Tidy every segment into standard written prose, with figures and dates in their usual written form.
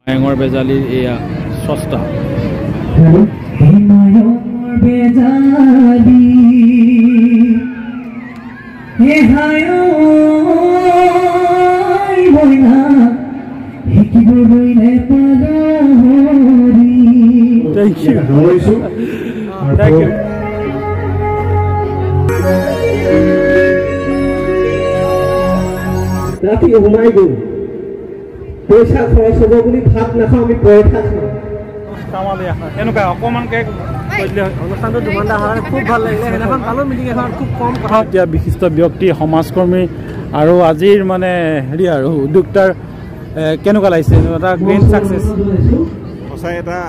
হেঙৰ বেজালিৰ এয়া সস্তা Thank you. Thank you. ৰাতি ঘুমাই গ'ল পইচা খৰচ হ'ব বুলি ভাত নাখাওঁ আমি পৰঠা খাওঁ এনেকুৱা অকণমানকৈ কৈছিলে অনুষ্ঠানটো দুঘণ্টা হয় খুব ভাল লাগিলে সেইদিনাখন পালোঁ মিটিং এখন খুব কম কথা এতিয়া বিশিষ্ট ব্যক্তি সমাজকৰ্মী আৰু আজিৰ মানে হেৰি আৰু উদ্যোক্তাৰ কেনেকুৱা লাগিছে এটা গ্ৰেণ্ড ছাকচেছ সঁচাই এটা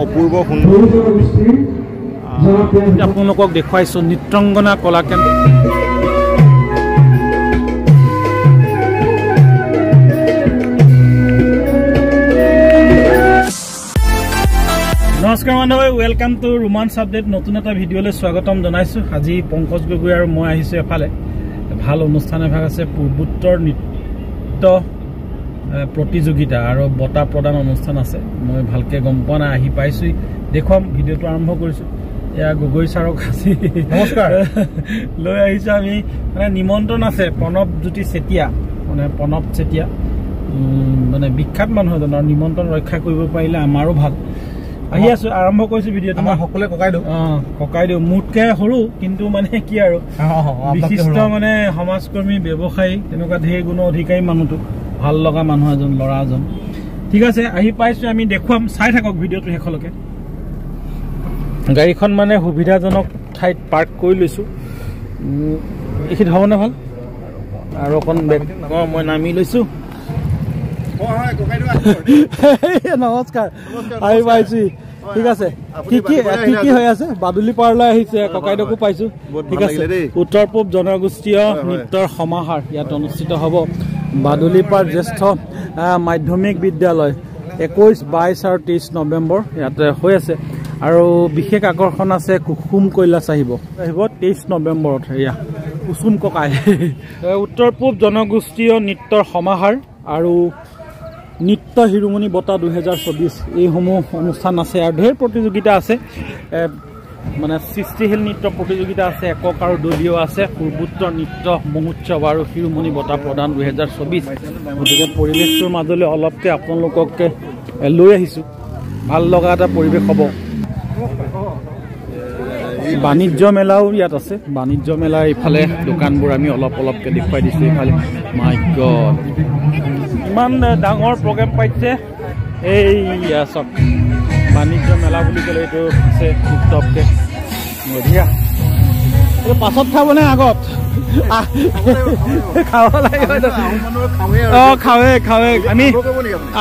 অপূৰ্ব সুন্দৰ আপোনালোকক দেখুৱাইছোঁ নৃত্যাংগনা কলাকেন্দ্ৰ নমস্কাৰ বান্ধৱী ৱেলকাম টু ৰোমাঞ্চ আপডেট নতুন এটা ভিডিঅ'লৈ স্বাগতম জনাইছোঁ আজি পংকজ গগৈ আৰু মই আহিছোঁ এফালে ভাল অনুষ্ঠান এভাগ আছে পূৰ্বোত্তৰ নৃত্য প্ৰতিযোগিতা আৰু বঁটা প্ৰদান অনুষ্ঠান আছে মই ভালকৈ গম পোৱা নাই আহি পাইছোঁ দেখুৱাম ভিডিঅ'টো আৰম্ভ কৰিছোঁ এয়া গগৈ ছাৰক আজি নমস্কাৰ লৈ আহিছোঁ আমি মানে নিমন্ত্ৰণ আছে প্ৰণৱজ্যোতি চেতিয়া মানে প্ৰণৱ চেতিয়া মানে বিখ্যাত মানুহ এজনৰ নিমন্ত্ৰণ ৰক্ষা কৰিব পাৰিলে আমাৰো ভাল আহি আছো আৰম্ভ কৰিছো ভিডিঅ'টো আমাৰ সকলোৱে ককাই দিওঁ মোতকৈ সৰু কিন্তু মানে কি আৰু বিশিষ্ট মানে সমাজকৰ্মী ব্যৱসায়ী তেনেকুৱা ঢেৰ গুণ অধিকাৰী মানুহটো ভাল লগা মানুহ এজন ল'ৰা এজন ঠিক আছে আহি পাইছোঁ আমি দেখুৱাম চাই থাকক ভিডিঅ'টো শেষলৈকে গাড়ীখন মানে সুবিধাজনক ঠাইত পাৰ্ক কৰি লৈছোঁ এইখিনি হ'বনে ভাল আৰু অকণ মই নামি লৈছোঁ নমস্কাৰ আহি পাইছোঁ ঠিক আছে কি কি হৈ আছে বাদুলি পাৰলৈ আহিছে ককাইদেউকো পাইছোঁ ঠিক আছে উত্তৰ পূব জনগোষ্ঠীয় নৃত্যৰ সমাহাৰ ইয়াত অনুষ্ঠিত হ'ব বাদুলিপাৰ জ্যেষ্ঠ মাধ্যমিক বিদ্যালয় 21, 22 আৰু 23 নৱেম্বৰ ইয়াতে হৈ আছে আৰু বিশেষ আকৰ্ষণ আছে কুসুম কৈলাশ আহিব 23 নৱেম্বৰত এয়া কুসুম ককাই উত্তৰ পূব জনগোষ্ঠীয় নৃত্যৰ সমাহাৰ আৰু নৃত্য শিৰোমণি বঁটা 2024 এইসমূহ অনুষ্ঠান আছে আৰু ঢেৰ প্ৰতিযোগিতা আছে মানে সৃষ্টিশীল নৃত্য প্ৰতিযোগিতা আছে একক আৰু দলীয় আছে পূৰ্বোত্তৰ নৃত্য মহোৎসৱ আৰু শিৰোমণি বঁটা প্ৰদান 2024 গতিকে পৰিৱেশটোৰ মাজলৈ অলপকৈ আপোনালোককে লৈ আহিছোঁ ভাল লগা এটা পৰিৱেশ হ'ব বাণিজ্য মেলাও ইয়াত আছে বাণিজ্য মেলাৰ ইফালে দোকানবোৰ আমি অলপকৈ দেখুৱাই দিছোঁ ইফালে মাই গড ইমান ডাঙৰ প্ৰগ্ৰেম পাইছে এই চক বাণিজ্য মেলা বুলি ক'লে এইটো আছে টপকৈ বঢ়িয়া এইটো পাছত খাবনে আগত খাব লাগিব অঁ খাৱে আমি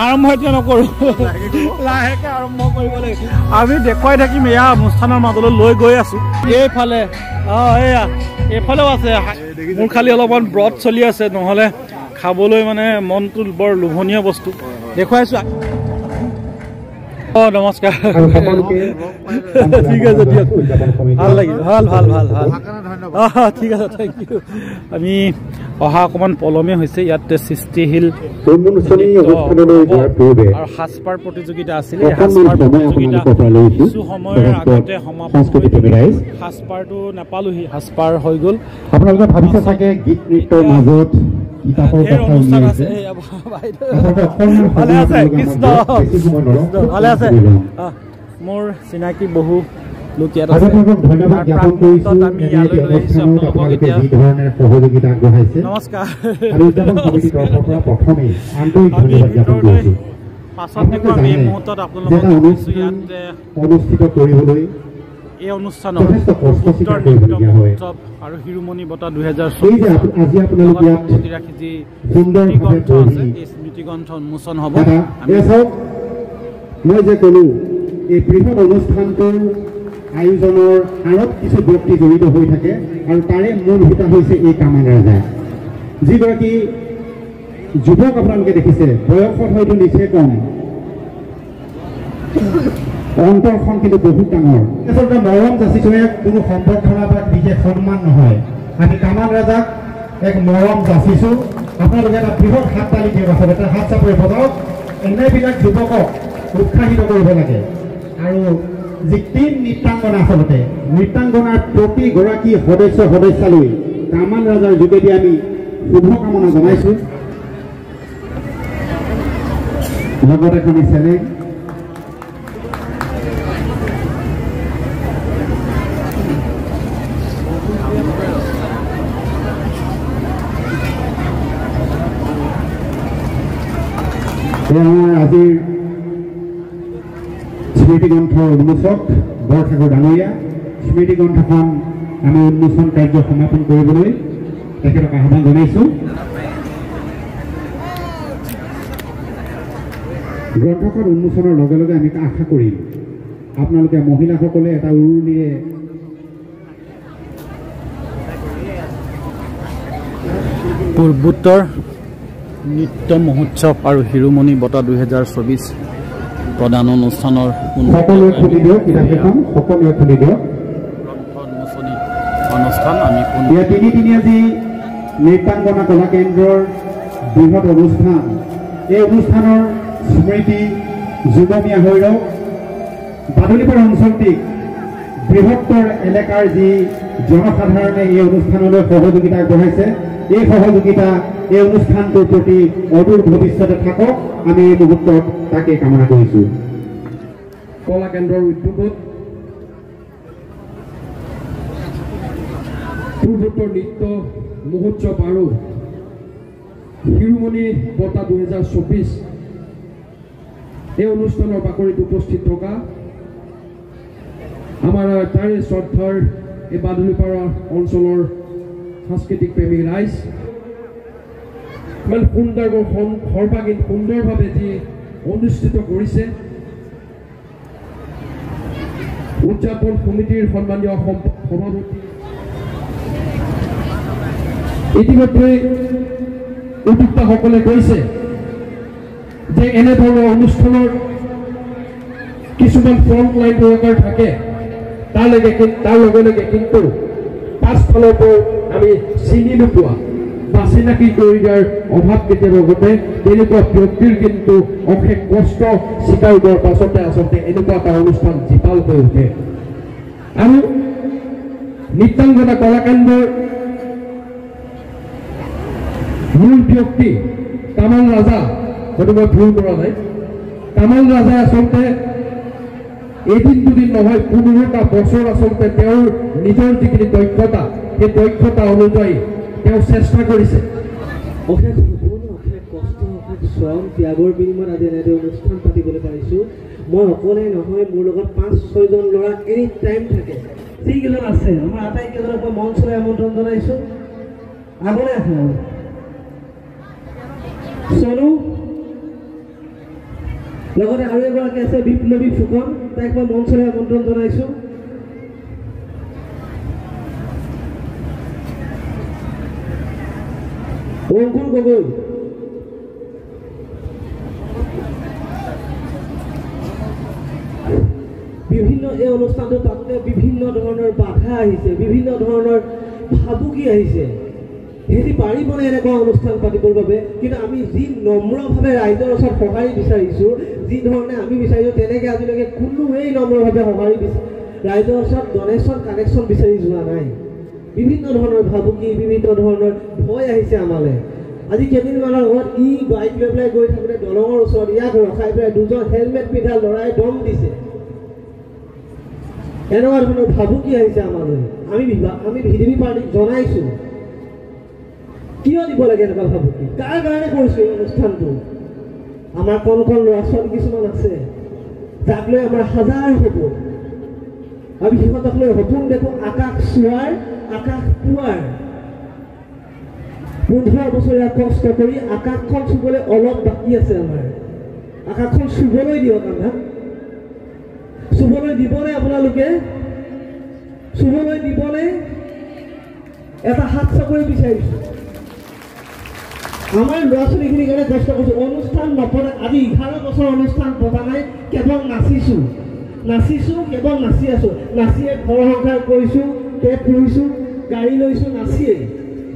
আৰম্ভ এতিয়া নকৰোঁ লাহেকৈ আৰম্ভ কৰিব লাগিব আমি দেখুৱাই থাকিম এয়া অনুষ্ঠানৰ মাজলৈ লৈ গৈ আছোঁ এইফালে এয়া এইফালেও আছে মোৰ খালি অলপমান ব্ৰত চলি আছে নহ'লে খাবলৈ মানে মনটো বৰ লোভনীয় বস্তু দেখুৱাইছোঁ নমস্কাৰ ঠিক আছে দিয়ক ভাল লাগিল ভাল ঠিক আছে থেংক ইউ আমি অহা অকণমান পলমে হৈছে ইয়াত সৃষ্টিশীল আৰু সাজপাৰ প্ৰতিযোগিতা আছিলে সাজপাৰ প্ৰতিযোগিতা কিছু সময়ৰ আগতে সমাপ্ত সাজপাৰটো নাপালোহি সাজপাৰ হৈ গ'ল আপোনালোকে ভাবিছে চাগে গীত নৃত্যৰ মাজত অনুষ্ঠান আছে ভালে আছে কৃষ্ণ ভালে আছে মোৰ চিনাকি বহু লোক ইয়াত আছে নমস্কাৰ পাছত দেখুৱাম এই মুহূৰ্তত আপোনালোকক অনুষ্ঠিত কৰিবলৈ এই অনুষ্ঠানত উত্তৰ নৃত্য মহোৎসৱ আৰু শিৰোমণি বঁটা 2024 ৰাখি যি স্মৃতিগ্ৰন্থ আছে এই স্মৃতিগ্ৰন্থ উন্মোচন হ'ব মই যে ক'লো এই বৃহৎ অনুষ্ঠানটোৰ আয়োজনৰ আঁৰত কিছু ব্যক্তি জড়িত হৈ থাকে আৰু তাৰে মূল হোতা হৈছে এই কামাল ৰাজা যিগৰাকী যুৱক আপোনালোকে দেখিছে বয়সত হয়তো নিচেই কম অন্তৰখন কিন্তু বহুত ডাঙৰ আচলতে মৰম যাচিছোঁ এক কোনো সম্বৰ্ধনা বা বিশেষ সন্মান নহয় আমি কামাল ৰাজাক এক মৰম যাচিছোঁ আপোনালোকে এটা বৃহৎ হাত তালি দিয়ক আচলতে হাত চাপৰি বজাওক এনেবিলাক যুৱকক উৎসাহিত কৰিব লাগে আৰু যি টিম নৃত্যাংগনা আচলতে নৃত্যাংগনাৰ প্ৰতিগৰাকী সদস্যালৈ কামান ৰাজাৰ যোগেদি আমি শুভকামনা জনাইছোঁ লগত এখনি চেলেং আমাৰ আজিৰ স্মৃতিগ্ৰন্থৰ উন্মোচক বৰঠাকুৰ ডাঙৰীয়া স্মৃতিগ্ৰন্থখন আমি উন্মোচন কাৰ্য সমাপন কৰিবলৈ তেখেতক আহ্বান জনাইছোঁ গ্ৰন্থখন উন্মোচনৰ লগে লগে আমি আশা কৰিম আপোনালোকে মহিলাসকলে এটা উৰুলিয়ে পূৰ্বোত্তৰ নৃত্য মহোৎসৱ আৰু শিৰোমণি বঁটা 2024 প্ৰদান অনুষ্ঠানৰ সকলোৱে খুলি দিয়ক কিতাপখন সকলোৱে খুলি দিয়ক উন্মোচনী অনুষ্ঠান আমি তিনিদিনীয়া যি নৃত্যাংগনা কলা কেন্দ্ৰৰ বৃহৎ অনুষ্ঠান এই অনুষ্ঠানৰ স্মৃতি যুগমীয়া হৈ ৰওক বাদুলিপাৰা অঞ্চলটিক বৃহত্তৰ এলেকাৰ যি জনসাধাৰণে এই অনুষ্ঠানলৈ সহযোগিতা আগবঢ়াইছে এই সহযোগিতা এই অনুষ্ঠানটোৰ প্ৰতি অদূৰ ভৱিষ্যতে থাকক আমি এই মুহূৰ্তত তাকে কামনা কৰিছোঁ কলা কেন্দ্ৰৰ উদ্যোগত পূৰ্বোত্তৰ নৃত্য মহোৎসৱ আৰু শিৰোমণি বঁটা 2024 এই অনুষ্ঠানৰ বাকৰিত উপস্থিত থকা আমাৰ তাৰে শ্ৰদ্ধাৰ এই বাদুলিপাৰা অঞ্চলৰ সাংস্কৃতিক প্ৰেমী ৰাইজ ইমান সৰ্বাংগীন সুন্দৰভাৱে যি অনুষ্ঠিত কৰিছে উদযাপন সমিতিৰ সন্মানীয় সভাপতি ইতিমধ্যে উদ্যোক্তাসকলে কৈছে যে এনেধৰণৰ অনুষ্ঠানৰ কিছুমান ফ্ৰণ্ট লাইন ৱৰ্কাৰ থাকে তাৰ লগে লগে কিন্তু পাছফালৰ পৰা আমি চিনি নোপোৱা বা চিনাকি কৰি দিয়াৰ অভাৱ কেতিয়াবা ঘটে তেনেকুৱা ব্যক্তিৰ কিন্তু অশেষ কষ্ট স্বীকাৰ কৰাৰ পাছতে আচলতে এনেকুৱা এটা অনুষ্ঠান জীপাল হৈ উঠে আৰু নৃত্যাংগনা কলাকেন্দ্ৰৰ মূল ব্যক্তি কামাল ৰাজা হয়তো মই ভুল কৰা নাই কামাল ৰাজাই আচলতে এদিন দুদিন নহয় 15টা বছৰ আচলতে তেওঁৰ নিজৰ যিখিনি দক্ষতা সেই দক্ষতা অনুযায়ী তেওঁ চেষ্টা কৰিছে অশেষ সপোন অশেষ কষ্ট অশেষ শ্ৰম ত্যাগৰ বিনিময়ত আজি এনেদৰে অনুষ্ঠান পাতিবলৈ পাৰিছোঁ মই অকলে নহয় মোৰ লগত 5-6জন ল'ৰা এনি টাইম থাকে যিকেইজন আছে আমাৰ আটাইকেইজনক মই মঞ্চলৈ আমন্ত্ৰণ জনাইছোঁ আগলৈ আহে চলো লগতে আৰু এগৰাকী আছে বিপ্লৱী ফুকন তাইক মই মঞ্চলৈ আমন্ত্ৰণ জনাইছোঁ অংকুৰ গগৈ বিভিন্ন এই অনুষ্ঠানটো পাতোঁতে বিভিন্ন ধৰণৰ বাধা আহিছে বিভিন্ন ধৰণৰ ভাবুকি আহিছে সিহঁতি পাৰিবনে এনেকুৱা অনুষ্ঠান পাতিবৰ বাবে কিন্তু আমি যি নম্ৰভাৱে ৰাইজৰ ওচৰত সঁহাৰি বিচাৰিছোঁ যি ধৰণে আমি বিচাৰিছোঁ তেনেকৈ আজিলৈকে কোনোৱেই নম্ৰভাৱে সঁহাৰি ৰাইজৰ ওচৰত ডনেশ্যন কালেকশ্যন বিচাৰি যোৱা নাই বিভিন্ন ধৰণৰ ভাবুকি বিভিন্ন ধৰণৰ ভয় আহিছে আমালৈ আজি কেইদিনমানৰ আগত বাইক লৈ পেলাই গৈ থাকোঁতে দলঙৰ ওচৰত ইয়াক ৰখাই পেলাই দুজন হেলমেট পিন্ধা ল'ৰাই দম দিছে এনেকুৱা ধৰণৰ ভাবুকি আহিছে আমালৈ আমি ভিডিপি পাৰ্টিক জনাইছোঁ কিয় দিব লাগে এনেকুৱা ভাবুকি কাৰ কাৰণে কৰিছোঁ এই অনুষ্ঠানটো আমাৰ কণ ল'ৰা ছোৱালী কিছুমান আছে যাক লৈ আমাৰ হাজাৰ সপোন আমি সিহঁতক লৈ সপোন দেখোঁ আকাশ চোৱাৰ আকাশ পোৱাৰ 15 বছৰীয়া কষ্ট কৰি আকাশখন চুবলৈ অলপ বাকী আছে আমাৰ আকাশখন চুবলৈ দিয়ক আমাক চুবলৈ দিবনে আপোনালোকে চুবলৈ দিবনে এটা হাত চাকৰি বিচাৰিছোঁ আমাৰ ল'ৰা ছোৱালীখিনিৰ কাৰণে কষ্ট কৰিছোঁ অনুষ্ঠান নপৰে আজি 11 বছৰ অনুষ্ঠান পতা নাই কেৱল নাচিছোঁ কেৱল নাচি আছোঁ নাচিয়ে ঘৰ সংসাৰ কৰিছোঁ পেট পুহিছোঁ গাড়ী লৈছোঁ নাচিয়ে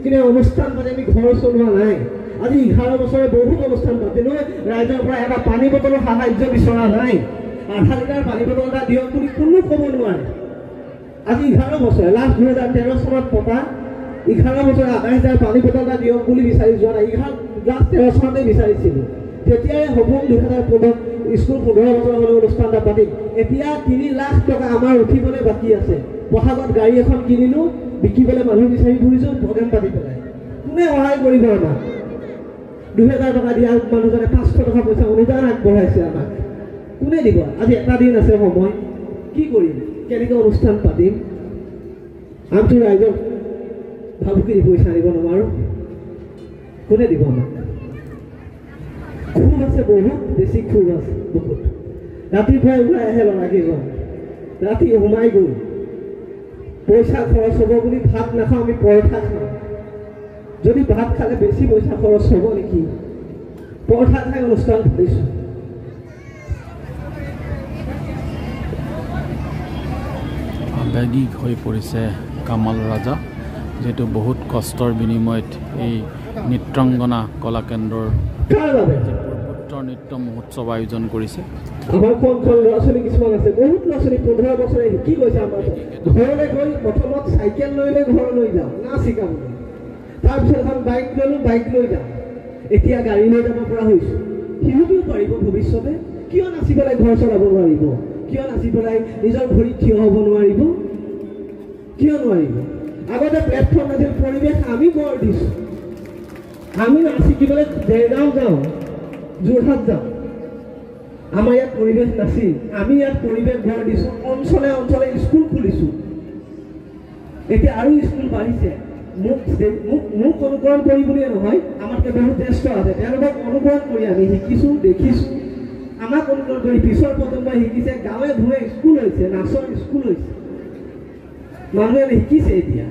কিন্তু অনুষ্ঠান পাতি আমি ঘৰ চলোৱা নাই আজি 11 বছৰে বহুত অনুষ্ঠান পাতিলো ৰাইজৰ পৰা এটা পানী বটলৰ সাহায্য বিচৰা নাই আধা লিটাৰ পানী বটল এটা দিয়ক বুলি কোনো ক'ব নোৱাৰে আজি 11 বছৰ লাষ্ট 2013 চনত পতা 11 বছৰ 28000 পানী বটল এটা দিয়ক বুলি বিচাৰি যোৱা নাই লাষ্ট 13 চনতে বিচাৰিছিল তেতিয়াই সপোন 2015 স্কুল 15 বছৰ হ'লে অনুষ্ঠান এটা পাতিম এতিয়া 3 লাখ টকা আমাৰ উঠিবলৈ বাকী আছে পহাগত গাড়ী এখন কিনিলো বিকিবলৈ মানুহ বিচাৰি ফুৰিছো প্ৰগ্ৰাম পাতি পেলাই কোনে সহায় কৰিব আমাক 2000 টকা দিয়া মানুহজনে 500 টকা পইচা অনুদান আগবঢ়াইছে আমাক কোনে দিব আজি এটা দিন আছে সময় কি কৰিম কেনেকৈ অনুষ্ঠান পাতিম আমটো ৰাইজৰ ভাবুকি পইচা দিব নোৱাৰো কোনে দিব আমাক খুব আছে বহুত বেছি খুব আছে বহুত ৰাতিপুৱাই ওলাই আহে ল'ৰাকেইজন ৰাতি সোমাই গ'ল পইচা খৰচ হ'ব বুলি ভাত নাখাওঁ আমি পৰঠা খাওঁ যদি ভাত খালে বেছি পইচা খৰচ হ'ব নেকি পৰঠা খাই অনুষ্ঠান পাতিছোঁ আবেগিক হৈ পৰিছে কামাল ৰাজা যেটো বহুত কষ্টৰ বিনিময়ত এই নৃত্যাংগনা কলা কেন্দ্ৰৰ নৃত্য মহোৎসৱ আয়োজন কৰিছে আমাৰ কোনখন ল'ৰা ছোৱালী কিছুমান আছে বহুত ল'ৰা ছোৱালী 15 বছৰে শিকি গৈছে আমাৰ ঘৰলৈ গৈ প্ৰথমত চাইকেল লৈ ঘৰলৈ যাওঁ নাচ শিকাবলৈ তাৰপিছত এখন বাইক ল'লোঁ বাইক লৈ যাওঁ এতিয়া গাড়ী লৈ যাব পৰা হৈছোঁ সিহঁতেও পাৰিব ভৱিষ্যতে কিয় নাচি পেলাই ঘৰ চলাব নোৱাৰিব কিয় নাচি পেলাই নিজৰ ভৰিত থিয় হ'ব নোৱাৰিব কিয় নোৱাৰিব আগতে প্লেটফৰ্ম আছিল পৰিৱেশ আমি গঢ় দিছোঁ আমি নাচ শিকিবলৈ দেৰগাঁও যাওঁ যোৰহাট যাওঁ আমাৰ ইয়াত পৰিৱেশ নাছিল আমি ইয়াত পৰিৱেশ গঢ় দিছোঁ অঞ্চলে অঞ্চলে স্কুল খুলিছোঁ এতিয়া আৰু স্কুল বাঢ়িছে মোক অনুকৰণ কৰি বুলিয়ে নহয় আমাতকৈ বহুত জ্যেষ্ঠ আছে তেওঁলোকক অনুকৰণ কৰি আমি শিকিছোঁ দেখিছোঁ আমাক অনুকৰণ কৰি পিছৰ প্ৰজন্মই শিকিছে গাঁৱে ভূঞে স্কুল হৈছে নাচৰ স্কুল হৈছে মানুহে শিকিছে এতিয়া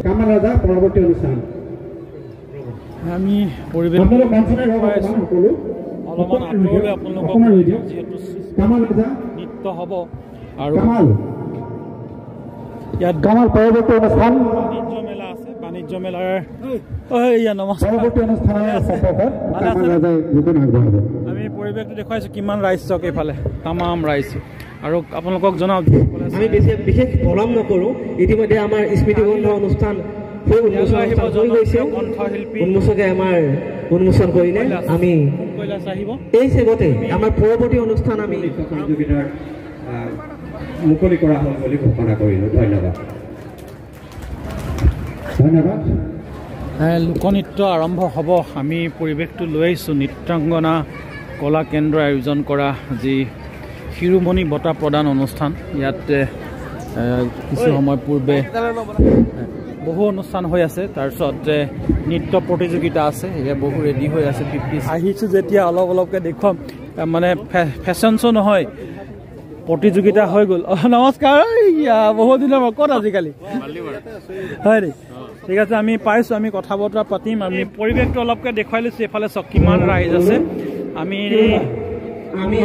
কামাল ৰাজা পৰৱৰ্তী অনুষ্ঠান আমি পৰিৱেশ অলপমান আঁতৰলৈ আপোনালোকক যিহেতু নৃত্য হ'ব আৰু ইয়াত কামাল পৰৱৰ্তী অনুষ্ঠান বাণিজ্য মেলা আছে বাণিজ্য মেলাৰ নমস্কাৰ আমি পৰিৱেশটো দেখুৱাইছোঁ কিমান ৰাইজ চক এইফালে তামাম ৰাইজ আৰু আপোনালোকক জনাওঁ আমি বিশেষ পলম নকৰোঁ ইতিমধ্যে আমাৰ স্মৃতিবন্ধ অনুষ্ঠান উন্মোচকে আমাৰ উন্মোচন কৰিলে আমি এই চেগতে আমাৰ পৰৱৰ্তী অনুষ্ঠান আমি মুকলি কৰা হ'ল বুলি ঘোষণা কৰিলোঁ ধন্যবাদ লোকনৃত্য আৰম্ভ হ'ব আমি পৰিৱেশটো লৈ আহিছোঁ নৃত্যাংগনা কলা কেন্দ্ৰই আয়োজন কৰা যি শিৰোমণি বঁটা প্ৰদান অনুষ্ঠান ইয়াত কিছু সময় পূৰ্বে বহু অনুষ্ঠান হৈ আছে তাৰপিছত নৃত্য প্ৰতিযোগিতা আছে এয়া বহু ৰেডি হৈ আছে আহিছোঁ যেতিয়া অলপ অলপকৈ দেখুৱাম মানে ফেশ্বন শ্ব' নহয় প্ৰতিযোগিতা হৈ গ'ল নমস্কাৰ বহুত দিনৰ ক'ত আজিকালি হয় নি ঠিক আছে আমি পাইছোঁ আমি কথা বতৰা পাতিম আমি পৰিৱেশটো অলপকৈ দেখুৱাই লৈছোঁ এইফালে চাওক কিমান ৰাইজ আছে আমি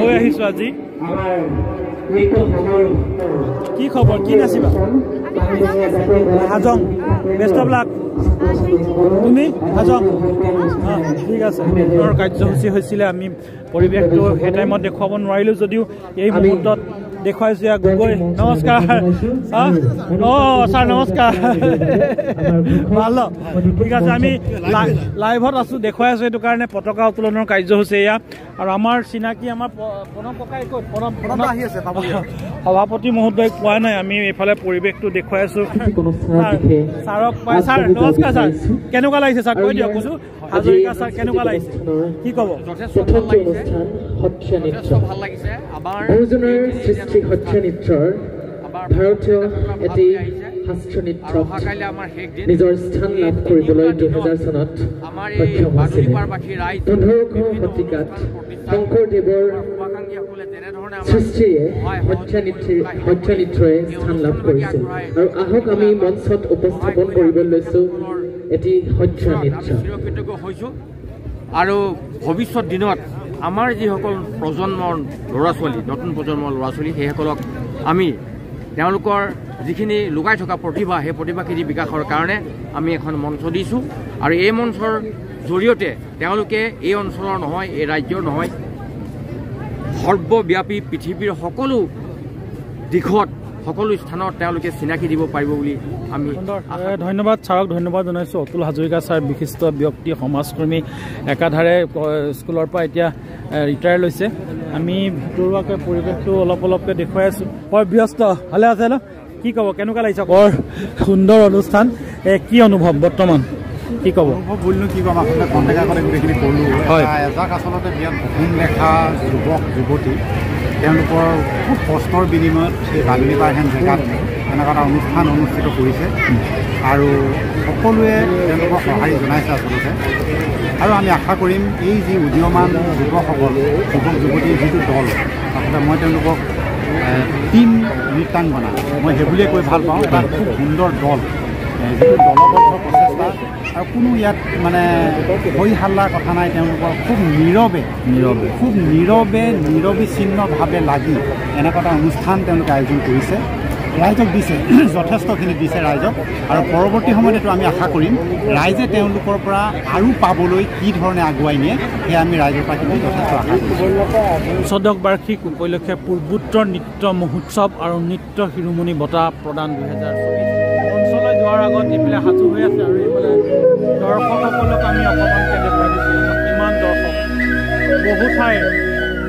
লৈ আহিছোঁ আজি কি খবৰ কি নাচিবা হাজং বেষ্ট অফ লাক তুমি হাজং ঠিক আছে মোৰ কাৰ্যসূচী হৈছিলে আমি পৰিৱেশটো সেই টাইমত দেখুৱাব নোৱাৰিলোঁ যদিও এই মুহূৰ্তত দেখুৱাইছোঁ ইয়াক গগৈ নমস্কাৰ ছাৰ নমস্কাৰ ভাল ঠিক আছে আমি লাইভত আছোঁ দেখুৱাই আছোঁ সেইটো কাৰণে পতাকা উত্তোলনৰ কাৰ্যসূচী এয়া আৰু আমাৰ চিনাকি আমাৰ প্ৰণৱ ককাই ক'ত প্ৰণৱ আহি আছে সভাপতি মহোদয় পোৱা নাই আমি এইফালে পৰিৱেশটো দেখুৱাই আছোঁ ছাৰক পাই ছাৰ নমস্কাৰ ছাৰ কেনেকুৱা লাগিছে ছাৰ কৈ দিয়ক কৈছোঁ হাজৰিকা ছাৰ কেনেকুৱা লাগিছে কি ক'ব যথেষ্ট ভাল লাগিছে আমাৰ সত্ৰীয়া নৃত্যৰ ভাৰতীয় এটি শাস্ত্ৰীয় নৃত্যত নিজৰ স্থান লাভ কৰিবলৈ 2000 চনত সক্ষম হৈছিল 15শ শতিকাত শংকৰদেৱৰ সৃষ্টিয়ে সত্ৰীয়া নৃত্যৰে স্থান লাভ কৰিছিল আৰু আহক আমি মঞ্চত উপস্থাপন কৰিবলৈ লৈছোঁ এটি সত্ৰীয়া নৃত্য আৰু ভৱিষ্যত দিনত আমাৰ যিসকল প্ৰজন্মৰ ল'ৰা ছোৱালী নতুন প্ৰজন্মৰ ল'ৰা ছোৱালী সেইসকলক আমি তেওঁলোকৰ যিখিনি লুকাই থকা প্ৰতিভা সেই প্ৰতিভাখিনি বিকাশৰ কাৰণে আমি এখন মঞ্চ দিছোঁ আৰু এই মঞ্চৰ জৰিয়তে তেওঁলোকে এই অঞ্চলৰ নহয়, এই ৰাজ্যৰ নহয়, সৰ্বব্যাপী পৃথিৱীৰ সকলো দিশত সকলো স্থানত তেওঁলোকে চিনাকি দিব পাৰিব বুলি আমি ধন্যবাদ ছাৰক ধন্যবাদ জনাইছোঁ। অতুল হাজৰিকা ছাৰ বিশিষ্ট ব্যক্তি, সমাজকৰ্মী, একাধাৰে স্কুলৰ পৰা এতিয়া ৰিটায়াৰ লৈছে। আমি ভিতৰুৱাকৈ পৰিৱেশটো অলপকৈ দেখুৱাই আছোঁ। বৰ ব্যস্ত ভালে আছে ন? কি ক'ব, কেনেকুৱা লাগিছে? বৰ সুন্দৰ অনুষ্ঠান। কি অনুভৱ বৰ্তমান, কি ক'ব? অনুভৱ বুলিনো কি ক'ম, আচলতে কণ্টেক্ট আগতে গোটেইখিনি ক'লোঁ। হয়, এজাক আচলতে বিৰাট সপোন দেখা যুৱক যুৱতী, তেওঁলোকৰ খুব কষ্টৰ বিনিময়ত সেই বাদুলি পাৰ হেন জেগাত এনেকুৱা এটা অনুষ্ঠান অনুষ্ঠিত কৰিছে আৰু সকলোৱে তেওঁলোকক সঁহাৰি জনাইছে আচলতে। আৰু আমি আশা কৰিম এই যি উদীয়মান যুৱকসকল, যুৱক যুৱতীৰ যিটো দল, আচলতে মই তেওঁলোকক টিম নৃত্যাংগনা, মই সেইবুলিয়ে কৈ ভাল পাওঁ। এটা খুব সুন্দৰ দল, যিটো দলবদ্ধ প্ৰচেষ্টা আৰু কোনো ইয়াত মানে হৈ হাল্লাৰ কথা নাই। তেওঁলোকৰ খুব নিৰবিচ্ছিন্নভাৱে লাগি এনেকুৱা এটা অনুষ্ঠান তেওঁলোকে আয়োজন কৰিছে, ৰাইজক দিছে, যথেষ্টখিনি দিছে ৰাইজক। আৰু পৰৱৰ্তী সময়ত এইটো আমি আশা কৰিম ৰাইজে তেওঁলোকৰ পৰা আৰু পাবলৈ কি ধৰণে আগুৱাই নিয়ে, সেয়া আমি ৰাইজৰ পৰা কিন্তু যথেষ্ট আশা কৰিম। চদক বাৰ্ষিক উপলক্ষে পূৰ্বোত্তৰ নৃত্য মহোৎসৱ আৰু নৃত্য শিৰোমণি বঁটা প্ৰদান 2024 অঞ্চললৈ যোৱাৰ আগত এইফালে সাজু হৈ আছে। আৰু এইফালে দৰ্শকসকলক আমি অকণমানকৈ দেখুৱাই দিছোঁ। কিমান দৰ্শক, বহু ঠাইৰ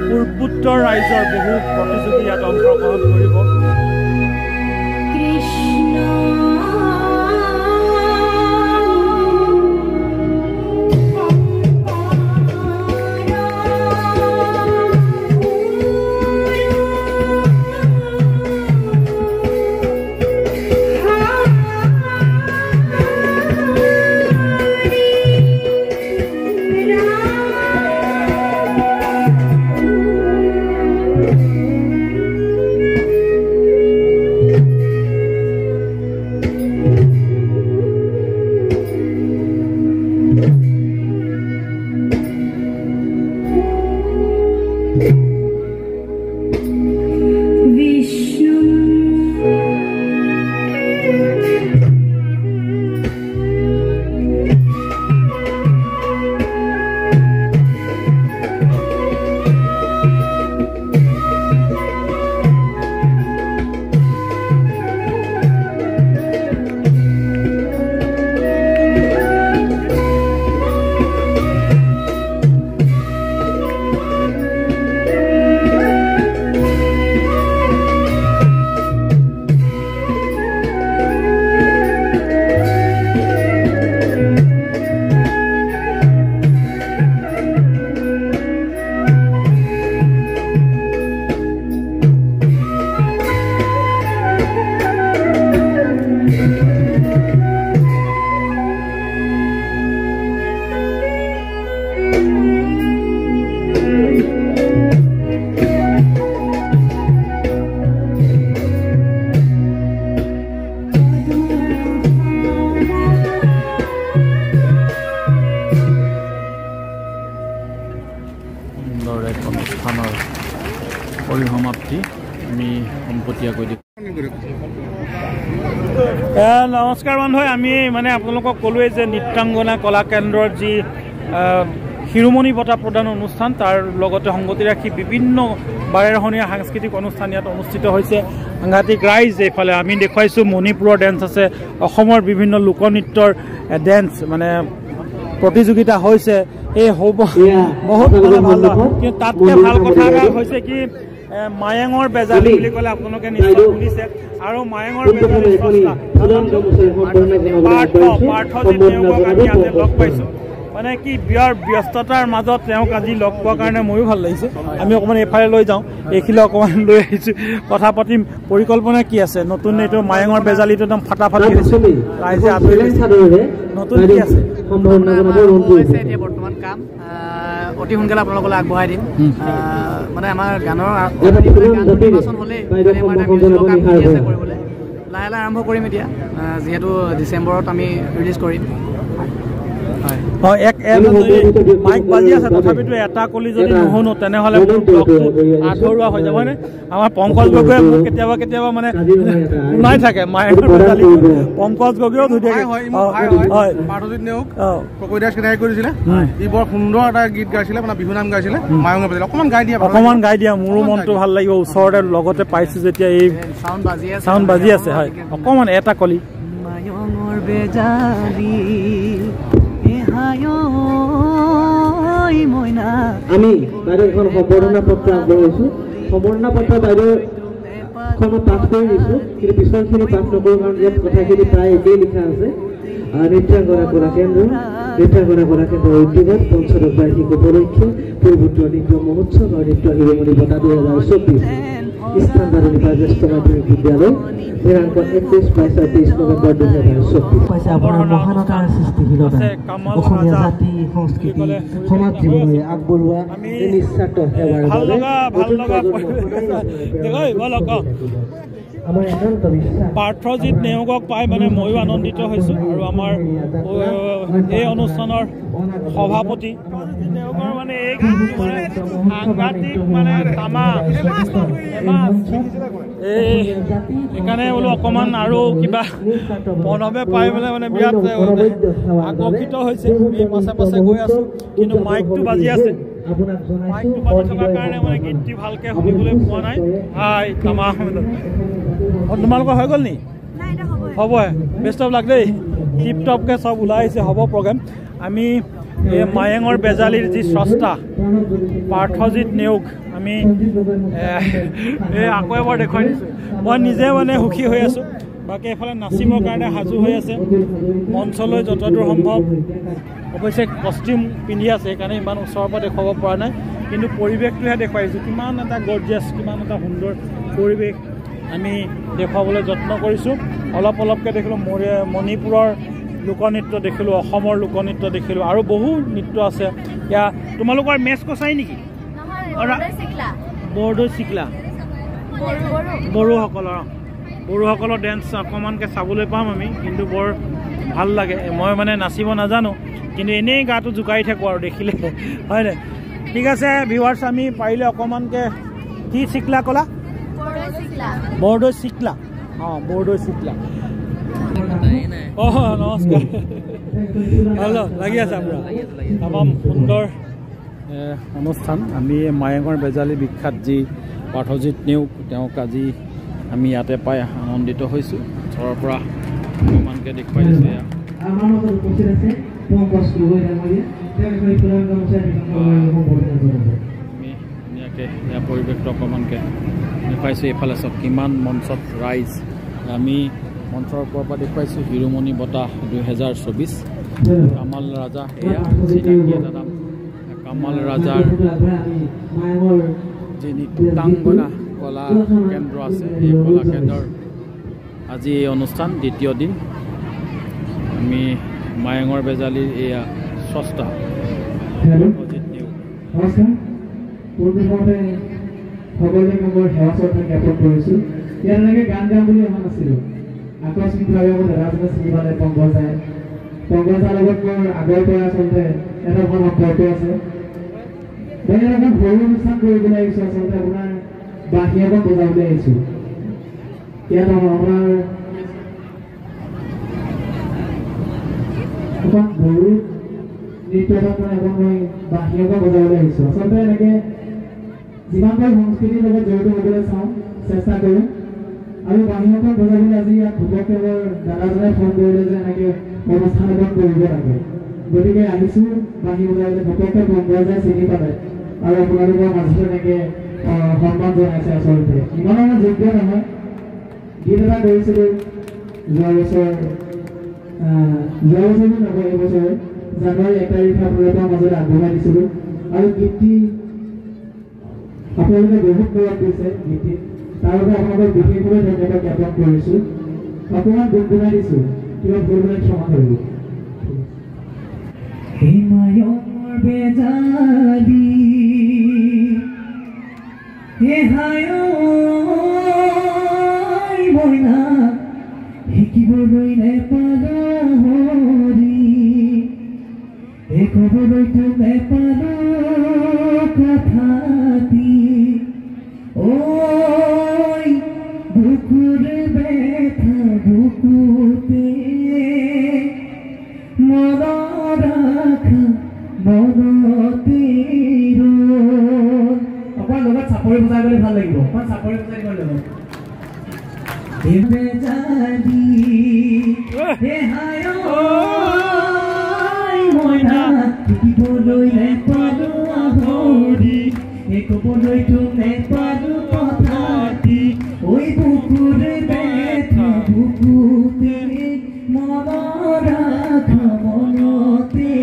পূৰ্বোত্তৰ ৰাইজৰ বহু প্ৰতিযোগী ইয়াত অংশগ্ৰহণ কৰিব। পৰিসমাপ্তি আমি সম্পতীয়াকৈ দিম। নমস্কাৰ বন্ধু, আমি মানে আপোনালোকক ক'লোৱেই যে নৃত্যাংগনা কলা কেন্দ্ৰৰ যি শিৰোমণি বঁটা প্ৰদান অনুষ্ঠান, তাৰ লগতে সংগতি ৰাখি বিভিন্ন বাৰেৰহণীয়া সাংস্কৃতিক অনুষ্ঠান ইয়াত অনুষ্ঠিত হৈছে। সাংঘাতিক ৰাইজ, এইফালে আমি দেখুৱাইছোঁ মণিপুৰৰ ডেন্স আছে, অসমৰ বিভিন্ন লোকনৃত্যৰ ডেন্স মানে প্ৰতিযোগিতা হৈছে। এই বহুত মানে ভাল, কিন্তু তাতকৈ ভাল কথা এটা হৈছে কি মায়েঙৰ বেজালি বুলি ক'লে আপোনালোকে নিশ্চয় শুনিছে। আৰু মায়েঙৰ বেজালি পাৰ্থ যি তেওঁক আমি আজি লগ পাইছোঁ, মানে কি ব্যস্ততাৰ মাজত তেওঁক আজি লগ পোৱাৰ কাৰণে ময়ো ভাল লাগিছে। আমি অকণমান এইফালে লৈ যাওঁ, এইখিলে অকণমান লৈ আহিছোঁ, কথা পাতিম। পৰিকল্পনা কি আছে? নতুন এইটো মায়েঙৰ বেজালিটো একদম ফাটাফাটি হৈছে, ৰাইজে আদৰি লৈছে। নতুন কি আছে? এতিয়া বৰ্তমান কাম অতি সোনকালে আপোনালোকলৈ আগবঢ়াই দিম। মানে আমাৰ গানৰ নিৰ্বাচন হ'লেই কৰিবলৈ লাহে লাহে আৰম্ভ কৰিম এতিয়া, যিহেতু ডিচেম্বৰত আমি ৰিলিজ কৰিম। মাইক বাজি আছে তথাপিতো এটা কলি যদি নুশুনো তেনেহ'লে মোৰ ব্লগটো আধৰুৱা হৈ যাব হয়নে আমাৰ পংকজ গগৈয়ে মোক কেতিয়াবা কেতিয়াবা মানে শুনাই থাকে মায়েঙৰ বেজালি পংকজ গগৈয়েও ধুই থাকে হয় পাৰ্থজিৎ নেওগ ককৈদাস কেনেকৈ কৰিছিলে ই বৰ সুন্দৰ এটা গীত গাইছিলে মানে বিহু নাম গাইছিলে মায়েঙৰ বেজালি অকণমান গাই দিয়া মোৰো মনটো ভাল লাগিব ওচৰতে লগতে পাইছোঁ যেতিয়া এই চাউণ্ড বাজি আছে হয় অকণমান এটা কলি মায়েঙৰ বেজালি আমি বাইদেউ এখন সম্বৰ্ধনা পত্ৰ আগবঢ়াইছোঁ সম্বৰ্ধনা পত্ৰ বাইদেউ মই পাঠ কৰি দিছোঁ কিন্তু পিছৰখিনি পাঠ নকৰোঁ কাৰণ ইয়াত কথাখিনি প্ৰায় একেই লিখা আছে নৃত্যাংগনা কলা কেন্দ্ৰ উদ্যোগত ৫৫ বাৰ্ষিক উপলক্ষে পূৰ্বোত্তৰ নৃত্য মহোৎসৱ আৰু নৃত্য শিৰোমণি বঁটা ২০২৪ স্থান বাদনী জ্যেষ্ঠ মাধ্যমিক বিদ্যালয় দিনাংক ২১-২২ নৱেম্বৰ ২০২৪ আপোনাৰ মহানতাৰ সৃষ্টিশীলতা অসমীয়া জাতি সংস্কৃতি সমাজ জীৱনলৈ আগবঢ়োৱা নিস্বাৰ্থ সেৱাৰ পাৰ্থজিৎ নেওগক পাই মানে ময়ো আনন্দিত হৈছোঁ আৰু আমাৰ এই অনুষ্ঠানৰ সভাপতি নেওগৰ মানে এই সাংঘাতিক মানে তামা সেইকাৰণে বোলো অকণমান আৰু কিবা প্ৰণৱে পাই পেলাই মানে বিৰাট আকৰ্ষিত হৈছে এই পাছে পাছে গৈ আছোঁ কিন্তু মাইকটো বাজি আছে মাইকটো বাজি থকাৰ কাৰণে মানে গীতটি ভালকৈ শুনিবলৈ পোৱা নাই হাই তামা তোমালোকৰ হৈ গ'ল নি হ'ব বেষ্ট অফ লাক দেই টিপ টপকৈ চব ওলাই আহিছে হ'ব প্ৰগ্ৰেম আমি এই মায়েঙৰ বেজালিৰ যি স্ৰষ্টা পাৰ্থজিৎ নেওগ আমি এই আকৌ এবাৰ দেখুৱাই দিছোঁ মই নিজে মানে সুখী হৈ আছোঁ বাকী এফালে নাচিবৰ কাৰণে সাজু হৈ আছে মঞ্চলৈ যতদূৰ সম্ভৱ অৱশ্যে কষ্টিউম পিন্ধি আছে সেইকাৰণে ইমান ওচৰৰ পৰা দেখুৱাব পৰা নাই কিন্তু পৰিৱেশটোহে দেখুৱাইছোঁ কিমান এটা গৰ্জিয়াছ কিমান এটা সুন্দৰ পৰিৱেশ আমি দেখুৱাবলৈ যত্ন কৰিছোঁ অলপ অলপকৈ দেখিলোঁ মণিপুৰৰ লোকনৃত্য দেখিলোঁ অসমৰ লোকনৃত্য দেখিলোঁ আৰু বহু নৃত্য আছে ইয়াত তোমালোকৰ মেচ কচাই নেকি বৰদৈ চিকলা বড়োসকলৰ ডেন্স অকণমানকৈ চাবলৈ পাম আমি কিন্তু বৰ ভাল লাগে মই মানে নাচিব নাজানো কিন্তু এনেই গাটো জোকাৰি থাকোঁ আৰু দেখিলে হয়নে ঠিক আছে ভিউৱাৰ্ছ আমি পাৰিলে অকণমানকৈ কি চিকলা ক'লা বৰদৈ চিকলা বৰদৈ চিকলা নমস্কাৰ হেল্ল' লাগি আছে আপোনাৰ তামাম সুন্দৰ অনুষ্ঠান আমি মায়েঙৰ বেজালি বিখ্যাত যি পাৰ্থজিৎ নেওগ তেওঁক আজি আমি ইয়াতে পাই আনন্দিত হৈছোঁ ওচৰৰ পৰা অকণমানকৈ দেখুৱাই দিছোঁ আমি ধুনীয়াকৈ ইয়াৰ পৰিৱেশটো অকণমানকৈ দেখুৱাইছোঁ এইফালে চব কিমান মঞ্চত ৰাইজ আমি মঞ্চৰ ওপৰৰ পৰা দেখুৱাইছোঁ শিৰোমণি বঁটা ২০২৪ কামাল ৰাজা এয়া চিনাকি এটা নাম কামাল ৰাজাৰ যি নৃত্যাংগনা কলা কেন্দ্ৰ আছে এই কলা কেন্দ্ৰৰ আজি এই অনুষ্ঠান দ্বিতীয় দিন আমি মায়েঙৰ বেজালিৰ এয়া স্ৰষ্টা পাৰ্থজিৎ নেওগ সকলোকে মই সেৱা শ্ৰদ্ধা জ্ঞাপন কৰিছোঁ ইয়াত এনেকৈ গান গাম বুলি অহা নাছিলোঁ আকস্মিকভাৱে মোৰ দাদাজনে চিনি পালে পংকজদাৰ লগত মোৰ আগৰ পৰা আচলতে এটা ভাল সম্পৰ্ক আছে মই ইয়াত এখন সৰু অনুষ্ঠান কৰিবলৈ আহিছোঁ আচলতে আপোনাৰ বাঁহী এখন বজাবলৈ আহিছোঁ ইয়াত আমাৰ এখন বড়ো নৃত্য এটাত মানে এখন মই বাঁহী এখন বজাবলৈ আহিছোঁ আচলতে এনেকৈ যিমান পাৰি সংস্কৃতিৰ লগত জড়িত হ'বলৈ চাওঁ চেষ্টা কৰোঁ আৰু বাঁহীখন বজাবলৈ আজি ইয়াত ঘপককৈ মোৰ দাদাজনে ফোন কৰিলে যে এনেকৈ অনুষ্ঠান এখন কৰিব লাগে গতিকে আহিছোঁ বাঁহী বজাবলৈ ঘপককৈ পংকজদাই চিনি পালে আৰু আপোনালোকৰ মাজত এনেকৈ সন্মান জনাইছে আচলতে ইমান আমাৰ যোগ্য নহয় গীত এটা কৰিছিলোঁ যোৱা বছৰ নকয় এইবছৰ জানুৱাৰী ১ তাৰিখে আপোনালোকৰ মাজত আগবঢ়াই দিছিলোঁ আৰু গীতটি আপোনালোকে বহুত প্ৰয়াস দিছে গীতটিত তাৰ বাবে আপোনালোকক বিশেষভাৱে ধন্যবাদ জ্ঞাপন কৰিছোঁ অকণমান গুণগুণাই দিছোঁ কিবা ভুল হ'লে ক্ষমা কৰিব শিকিবলৈ নেপালি ৰাতি ওই বুকুৰে ব্যথা বুকুতে মৰা ৰাখা মনতে অকমান লগত চাপৰি বজাই গ'লে ভাল লাগিব অকমান চাপৰি বজাই গ'লে লগত বেজালি হে হায় মইনা দেখিবলৈ নেপালো আহৰি ক'বলৈতো নেপালো কথাটি ঐ বুকুৰে ব্যথা বুকুতে মৰা ৰাখা মনতে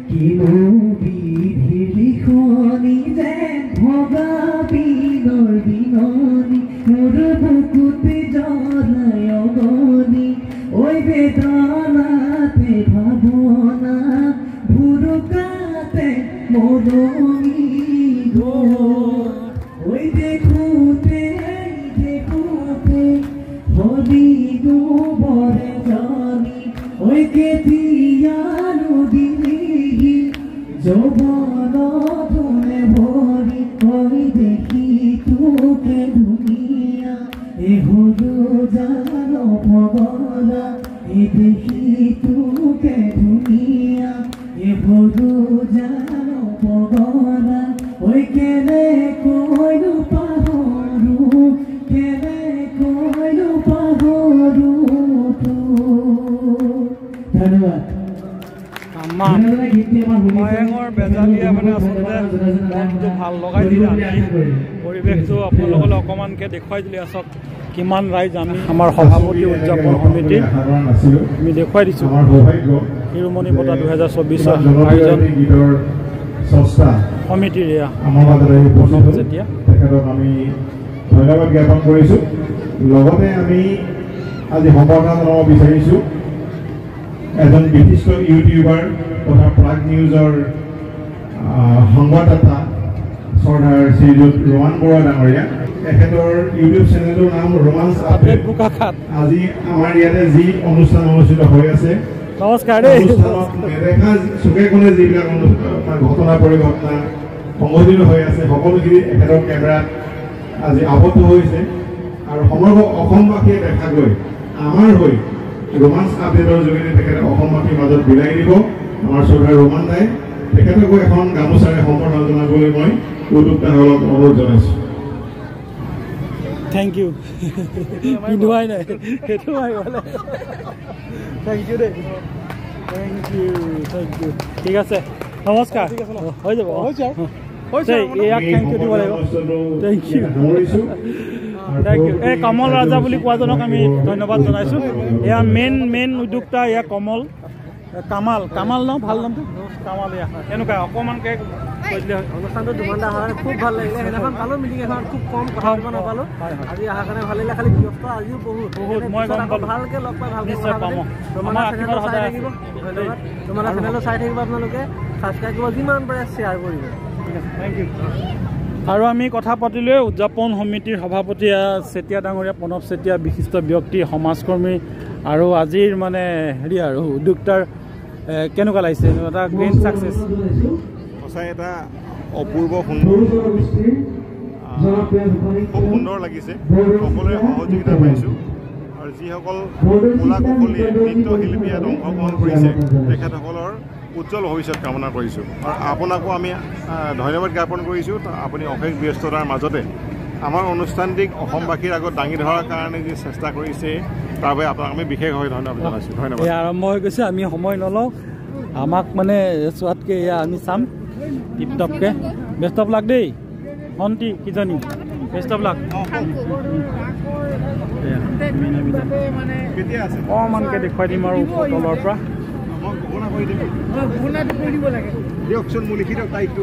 কিনো বিধিৰ লিখনি যেন ভগা বিনৰ বিননি মোৰ বুকুতে জ্বলাই অগনি ঐ বেদনাতে ভাৱনা ভুৰুকাতে মৰমি ঐ দেখোঁতে হলি গোবৰে জানি ঐ কেতিয়ানো দিলি যৌৱন ধনে ভৰি ঐ দেখি তোকে ধুনীয়া এহলো জান ভগলা দেখি তোকে ধুনীয়া এহলো জান ভগলা ঐ কেনে কৈলো পাহৰো কেনে কৈলো পাহৰো ধন্যবাদ ময়ঙৰ বেজালিয়ে মানে আচলতে মনটো ভাল লগাই দিলে পৰিৱেশটো আপোনালোকলৈ অকণমানকৈ দেখুৱাই দিলে আচক কিমান ৰাইজ আমি আমাৰ সভাপতি উদযাপন সমিতি আমি দেখুৱাই দিছোঁ শিৰোমণি বঁটা 2024 আয়োজন সমিতিৰ এয়া যেতিয়া তেখেতক আমি ধন্যবাদ জ্ঞাপন কৰিছোঁ লগতে আমি আজি সম্বৰ্ধনা জনাব বিচাৰিছোঁ এজন বিশিষ্ট ইউটিউবাৰ তথা প্ৰাগ নিউজৰ সংবাদদাতা চৰ্দাৰ শ্ৰীযুত ৰোমান বৰুৱা ডাঙৰীয়া তেখেতৰ ইউটিউব চেনেলৰ নাম ৰোমাঞ্চ আপডেট আজি আমাৰ ইয়াতে যি অনুষ্ঠান অনুষ্ঠিত হৈ আছে নমস্কাৰ নেদেখা চুকে কোণে যিবিলাক ঘটনা পৰিঘটনা সংঘটিত হৈ আছে সকলোখিনি এখেতৰ কেমেৰাত আজি আবদ্ধ হৈছে আৰু সমগ্ৰ অসমবাসীয়ে দেখাকৈ আমাৰ হৈ ৰোমাঞ্চ আপডেটৰ যোগেদি তেখেতে অসমবাসীৰ মাজত বিলাই দিব আমাৰ চৰ্দাৰ ৰোমান দাই তেখেতকো এখন গামোচাৰে সম্বৰ্ধনা জনাবলৈ মই উদ্যোক্তাসকলক অনুৰোধ জনাইছোঁ থেংক ইউ পিন্ধুৱাই নাই সেইটো থেংক ইউ দেই থেংক ইউ ঠিক আছে নমস্কাৰ হৈ যাব ইয়াক থেংক ইউ দিব লাগিব থেংক ইউ থেংক ইউ এই কমল ৰাজা বুলি কোৱাজনক আমি ধন্যবাদ জনাইছোঁ এয়া মেইন উদ্যোক্তা এয়া কমল কামাল ন ভাল নামটো কামাল এয়া এনেকুৱা অকণমানকৈ অনুষ্ঠানটো দুঘণ্টা হয় খুব ভাল লাগিলে সেইদিনাখন পালোঁ মিটিং এখন খুব কম কথা ক'ব নাপালোঁ আজি অহাৰ কাৰণে ভাল লাগিলে খালি ব্যস্ত আজিও বহুত মই গম পালোঁ ভালকৈ লগ পাই ভালকৈ নিশ্চয় পাম তোমাৰ চেনেলটো চাই থাকিব ধন্যবাদ তোমাৰ চেনেলটো চাই থাকিব আপোনালোকে ছাবস্ক্ৰাইব কৰিব যিমান পাৰে শ্বেয়াৰ কৰিব থেংক ইউ আৰু আমি কথা পাতিলোৱে উদযাপন সমিতিৰ সভাপতি চেতিয়া ডাঙৰীয়া প্ৰণৱ চেতিয়া বিশিষ্ট ব্যক্তি সমাজকৰ্মী আৰু আজিৰ মানে হেৰি আৰু উদ্যোক্তাৰ কেনেকুৱা লাগিছে এটা গ্ৰেণ্ড ছাকচেছ সঁচাই এটা অপূৰ্ব সুন্দৰ খুব সুন্দৰ লাগিছে সকলোৰে সহযোগিতা পাইছোঁ আৰু যিসকল কলা কৌশলীয়ে নৃত্যশিল্পী ইয়াত অংশগ্ৰহণ কৰিছে তেখেতসকলৰ উজ্জ্বল ভৱিষ্যত কামনা কৰিছোঁ আৰু আপোনাকো আমি ধন্যবাদ জ্ঞাপন কৰিছোঁ আপুনি অশেষ ব্যস্ততাৰ মাজতে আমাৰ অনুষ্ঠানটিক অসমবাসীৰ আগত দাঙি ধৰাৰ কাৰণে যি চেষ্টা কৰিছে তাৰ বাবে আপোনাক আমি বিশেষভাৱে ধন্যবাদ জনাইছোঁ ধন্যবাদ আৰম্ভ হৈ গৈছে আমি সময় নলওঁ আমাক মানে চোৱাতকৈ এয়া আমি চাম টিপটপকৈ বেষ্ট অফ লাক দেই ভণ্টি কিজনী বেষ্ট অফ লাক অকণমানকৈ দেখুৱাই দিম আৰু তলৰ পৰা দিয়কচোন মোৰ লিখি দিয়ক তাৰিখটো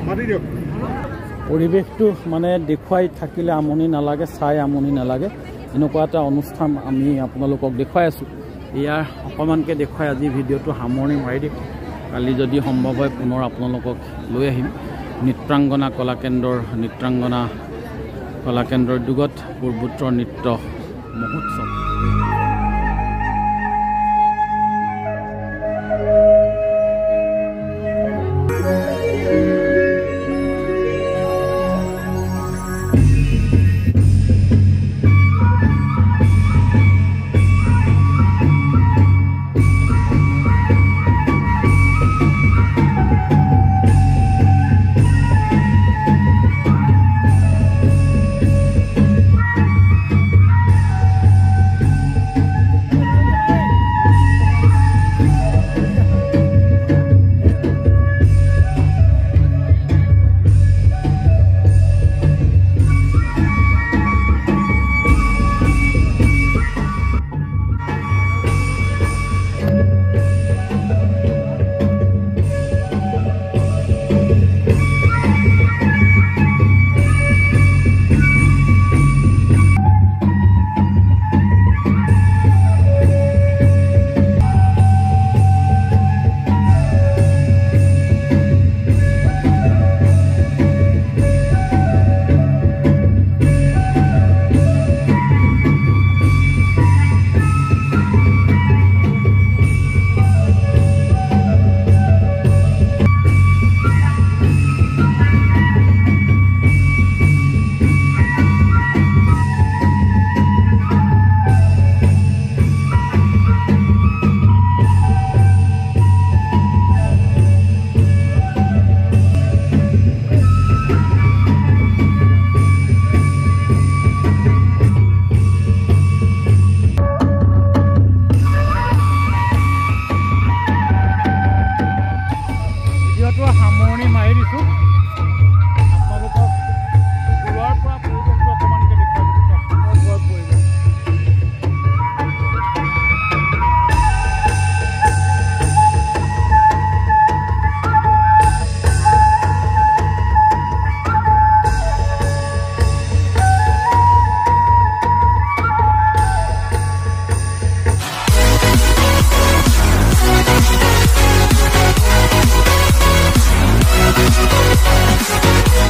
মাতি দিয়ক পৰিৱেশটো মানে দেখুৱাই থাকিলে আমনি নালাগে চাই আমনি নালাগে এনেকুৱা এটা অনুষ্ঠান আমি আপোনালোকক দেখুৱাই আছোঁ ইয়াৰ অকণমানকৈ দেখুৱাই আজি ভিডিঅ'টো সামৰণি মাৰি দিম কালি যদি সম্ভৱ হয় পুনৰ আপোনালোকক লৈ আহিম নৃত্যাংগনা কলাকেন্দ্ৰৰ উদ্যোগত পূৰ্বোত্তৰ নৃত্য মহোৎসৱ